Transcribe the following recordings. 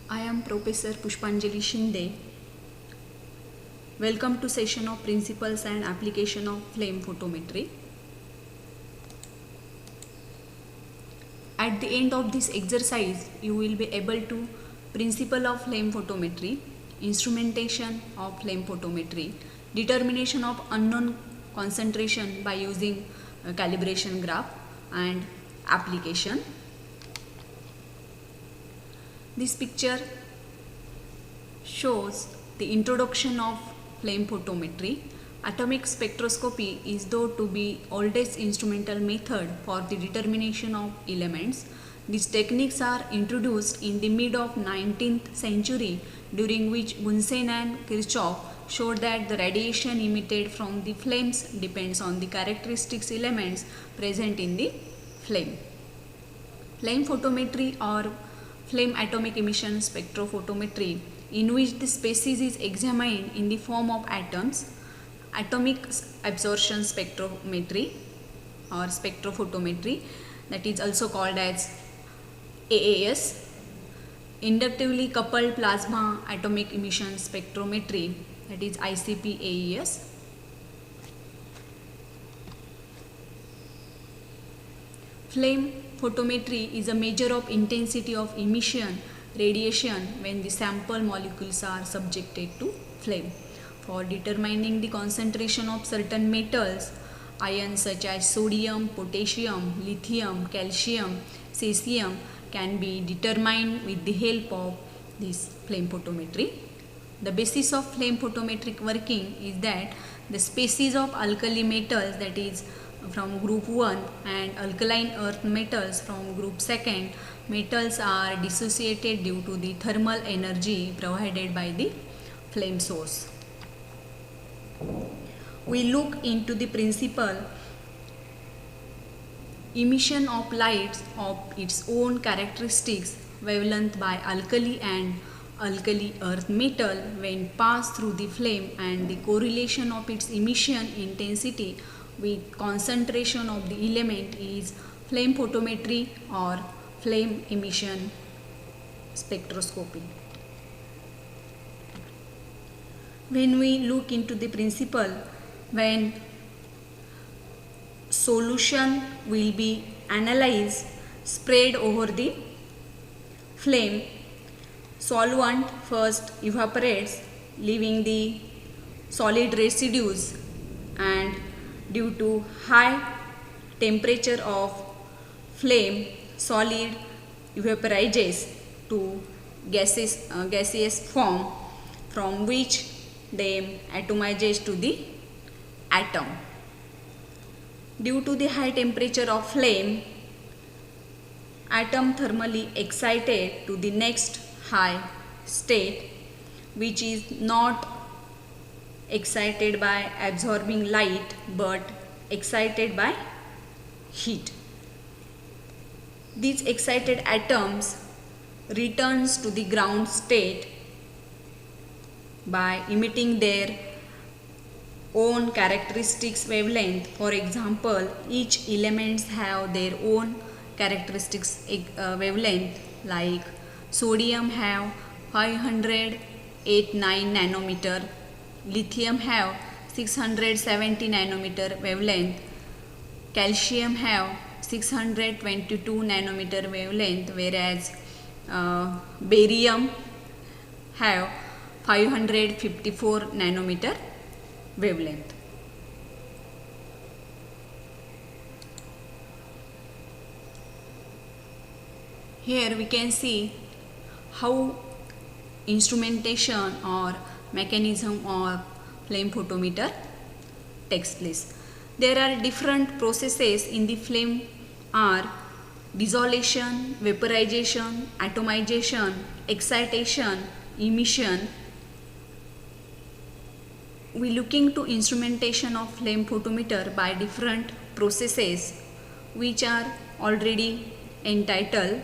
I am Professor Pushpanjali Shinde. Welcome to session of Principles and Application of Flame Photometry. At the end of this exercise, you will be able to Principle of Flame Photometry, Instrumentation of Flame Photometry, Determination of unknown concentration by using a calibration graph, and application. This picture shows the introduction of flame photometry. Atomic spectroscopy is thought to be oldest instrumental method for the determination of elements. These techniques are introduced in the mid of 19th century, during which Bunsen and Kirchhoff showed that the radiation emitted from the flames depends on the characteristics elements present in the flame. Flame photometry or flame atomic emission spectrophotometry, in which the species is examined in the form of atoms, atomic absorption spectrometry or spectrophotometry, that is also called as AAS, inductively coupled plasma atomic emission spectrometry, that is ICP-AES. Flame photometry is a measure of intensity of emission radiation when the sample molecules are subjected to flame. For determining the concentration of certain metals, ions such as sodium, potassium, lithium, calcium, cesium can be determined with the help of this flame photometry. The basis of flame photometric working is that the species of alkali metals, that is from group 1, and alkaline earth metals from group 2 metals are dissociated due to the thermal energy provided by the flame source. We look into the principle emission of light of its own characteristics wavelength by alkali and alkali earth metal when passed through the flame, and the correlation of its emission intensity with concentration of the element is flame photometry or flame emission spectroscopy. When we look into the principle, when solution will be analyzed, spread over the flame, solvent first evaporates, leaving the solid residues, and due to high temperature of flame, solid evaporizes to gaseous form, from which they atomizes to the atom. Due to the high temperature of flame, atom thermally excited to the next high state, which is not excited by absorbing light but excited by heat. These excited atoms returns to the ground state by emitting their own characteristics wavelength. For example, each elements have their own characteristics wavelength, like sodium have 589 nanometer, lithium have 670 nanometer wavelength, calcium have 622 nanometer wavelength, whereas barium have 554 nanometer wavelength. Here we can see how instrumentation or mechanism of flame photometer takes place. There are different processes in the flame are dissolution, vaporization, atomization, excitation, emission. We looking to instrumentation of flame photometer by different processes which are already entitled.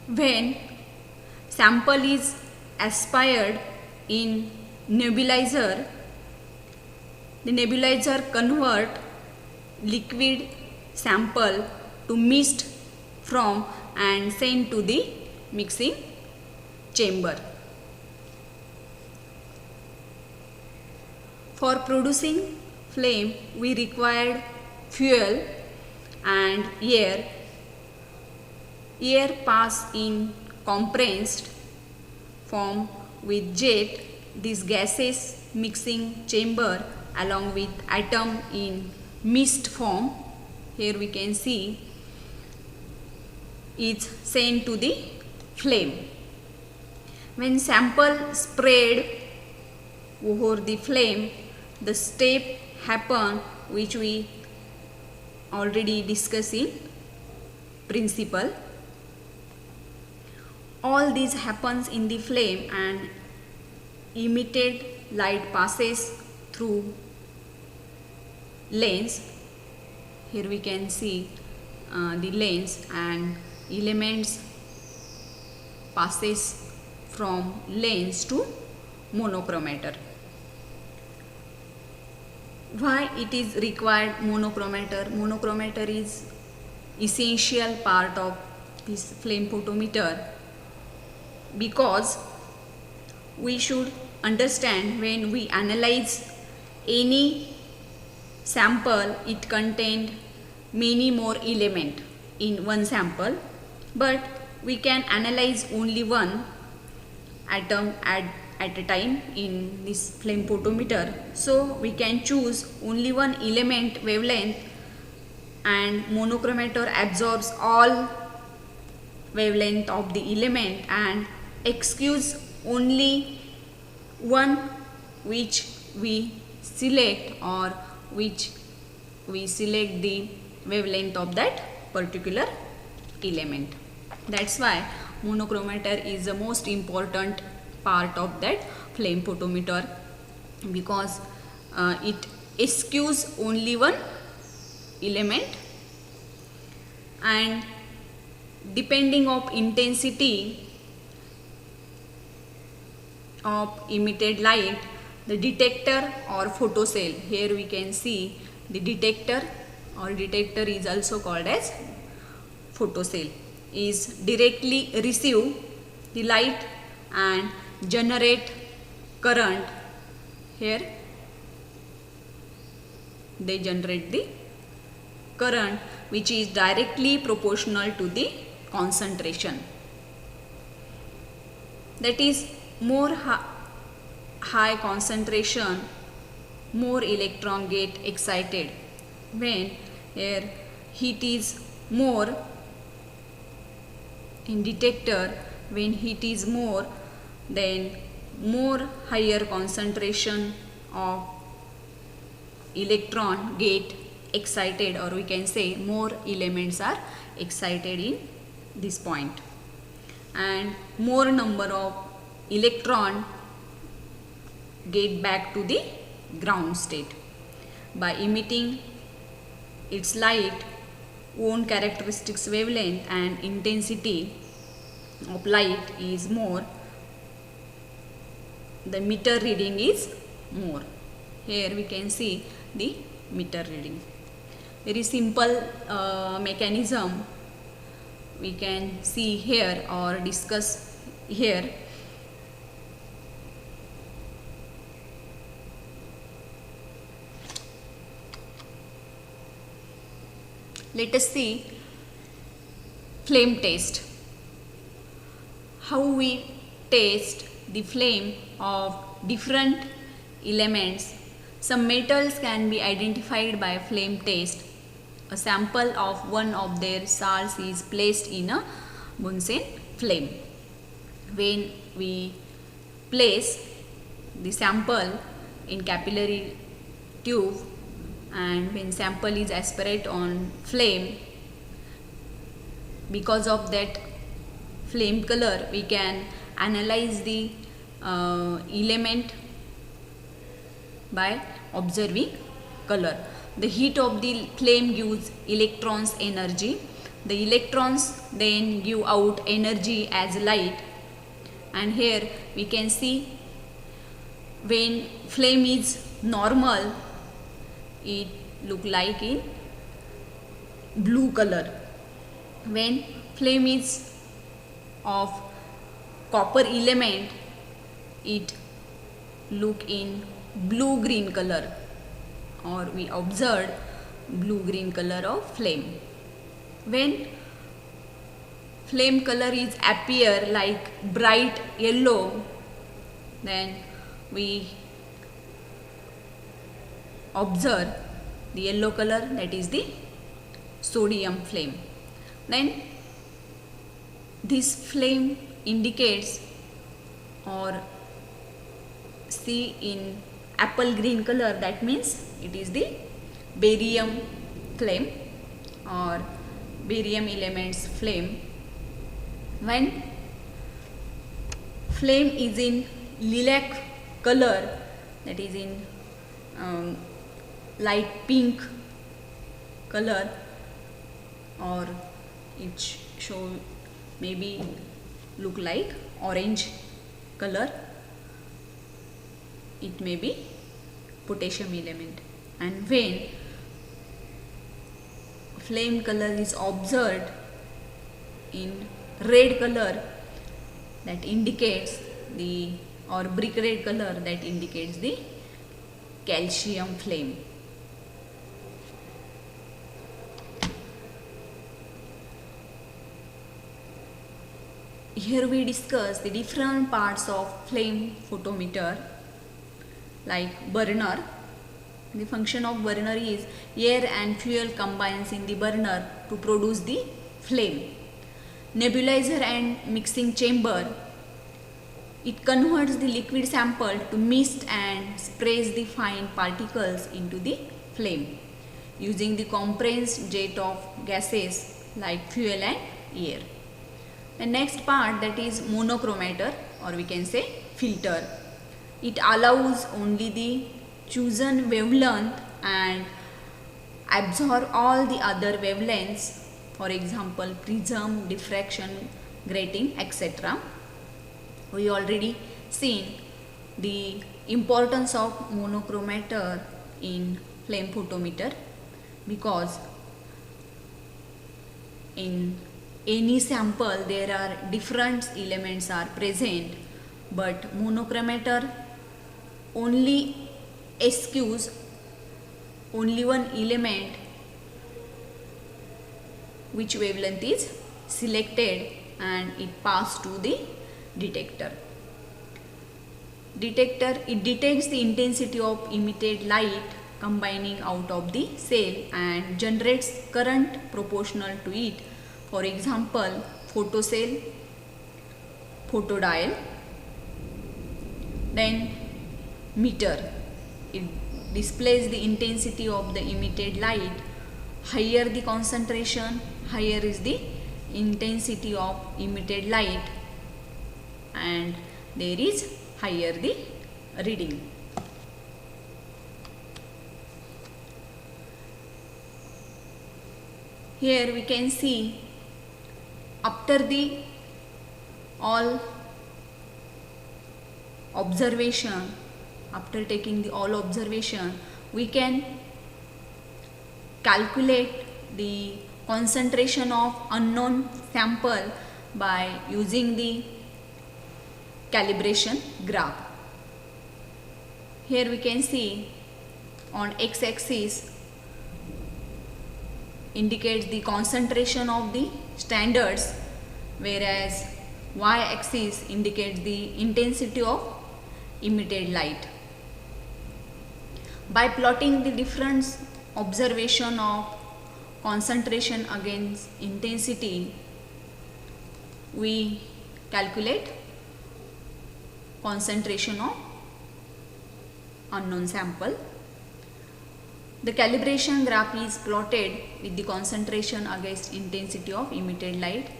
When sample is aspired in nebulizer, the nebulizer convert liquid sample to mist from and sent to the mixing chamber. For producing flame, we required fuel and air. Air pass in compressed form with jet. These gases mixing chamber along with atom in mist form. Here we can see is sent to the flame. When sample spread over the flame, the step happen which we already discussed in principle. All these happens in the flame and emitted light passes through lens. Here we can see the lens and elements passes from lens to monochromator. Why it is required monochromator? Monochromator is essential part of this flame photometer because we should understand when we analyze any sample, it contained many more elements in one sample, but we can analyze only one atom at a time in this flame photometer. So we can choose only one element wavelength and monochromator absorbs all wavelength of the element and excuse only one which we select or which we select the wavelength of that particular element. That's why monochromator is the most important part of that flame photometer because it excuse only one element and depending of intensity of emitted light, the detector or photocell, here we can see the detector or detector is also called as photocell, is directly receive the light and generate current. Here they generate the current which is directly proportional to the concentration. That is more high concentration, more electron get excited. When here heat is more in detector, when heat is more, then more higher concentration of electron get excited, or we can say more elements are excited in this point, and more number of electron get back to the ground state. By emitting its light, own characteristics wavelength and intensity of light is more, the meter reading is more. Here we can see the meter reading. Very simple mechanism we can see here or discuss here. Let us see flame test. How we test the flame of different elements. Some metals can be identified by flame test. A sample of one of their salts is placed in a Bunsen flame. When we place the sample in capillary tube and when sample is aspirate on flame, because of that flame color we can analyze the element by observing color. The heat of the flame gives electrons energy. The electrons then give out energy as light, and here we can see when flame is normal, it look like in blue color. When flame is of copper element, it look in blue green color, or we observed blue green color of flame. When flame color is appear like bright yellow, then we observe the yellow color, that is the sodium flame. Then this flame indicates or see in apple green color, that means it is the barium flame or barium elements flame. When flame is in lilac color, that is in light pink color, or it show maybe look like orange color, it may be potassium element. And when flame color is observed in red color, that indicates the, or brick red color, that indicates the calcium flame. Here we discuss the different parts of flame photometer, like burner. The function of burner is air and fuel combines in the burner to produce the flame. Nebulizer and mixing chamber, it converts the liquid sample to mist and sprays the fine particles into the flame using the compressed jet of gases like fuel and air. The next part, that is monochromator, or we can say filter. It allows only the chosen wavelength and absorb all the other wavelengths, for example prism, diffraction, grating, etc. We already seen the importance of monochromator in flame photometer, because in any sample there are different elements are present, but monochromator only excuse only one element which wavelength is selected, and it pass to the detector. It detects the intensity of emitted light combining out of the cell and generates current proportional to it. For example, photocell, photodial. Then meter, it displays the intensity of the emitted light. Higher the concentration, higher is the intensity of emitted light, and there is higher the reading. Here we can see, after the all observation, after taking the all observation, we can calculate the concentration of unknown sample by using the calibration graph. Here we can see on x-axis indicates the concentration of the standards, whereas y-axis indicates the intensity of emitted light. By plotting the difference observation of concentration against intensity, we calculate concentration of unknown sample. The calibration graph is plotted with the concentration against intensity of emitted light,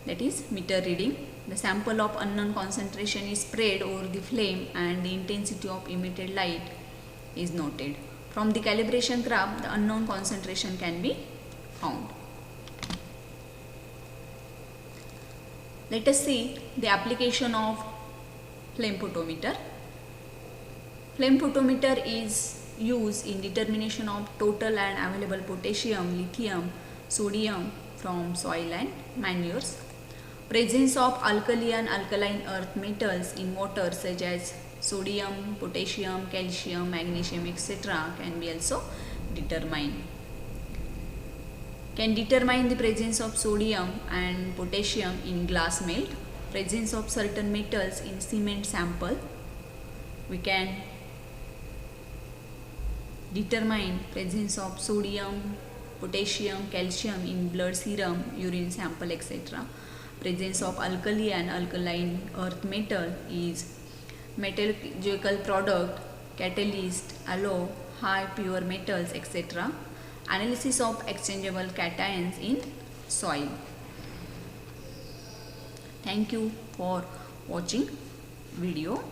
that is meter reading. The sample of unknown concentration is spread over the flame and the intensity of emitted light is noted. From the calibration graph, the unknown concentration can be found. Let us see the application of flame photometer. Flame photometer is used in determination of total and available potassium, lithium, sodium from soil and manures. Presence of alkali and alkaline earth metals in water such as sodium, potassium, calcium, magnesium, etc. can be also determined. Can determine the presence of sodium and potassium in glass melt, presence of certain metals in cement sample. We can determine presence of sodium, potassium, calcium in blood serum, urine sample, etc. Presence of alkali and alkaline earth metal is metallurgical product, catalyst, alloy, high pure metals, etc. Analysis of exchangeable cations in soil. Thank you for watching video.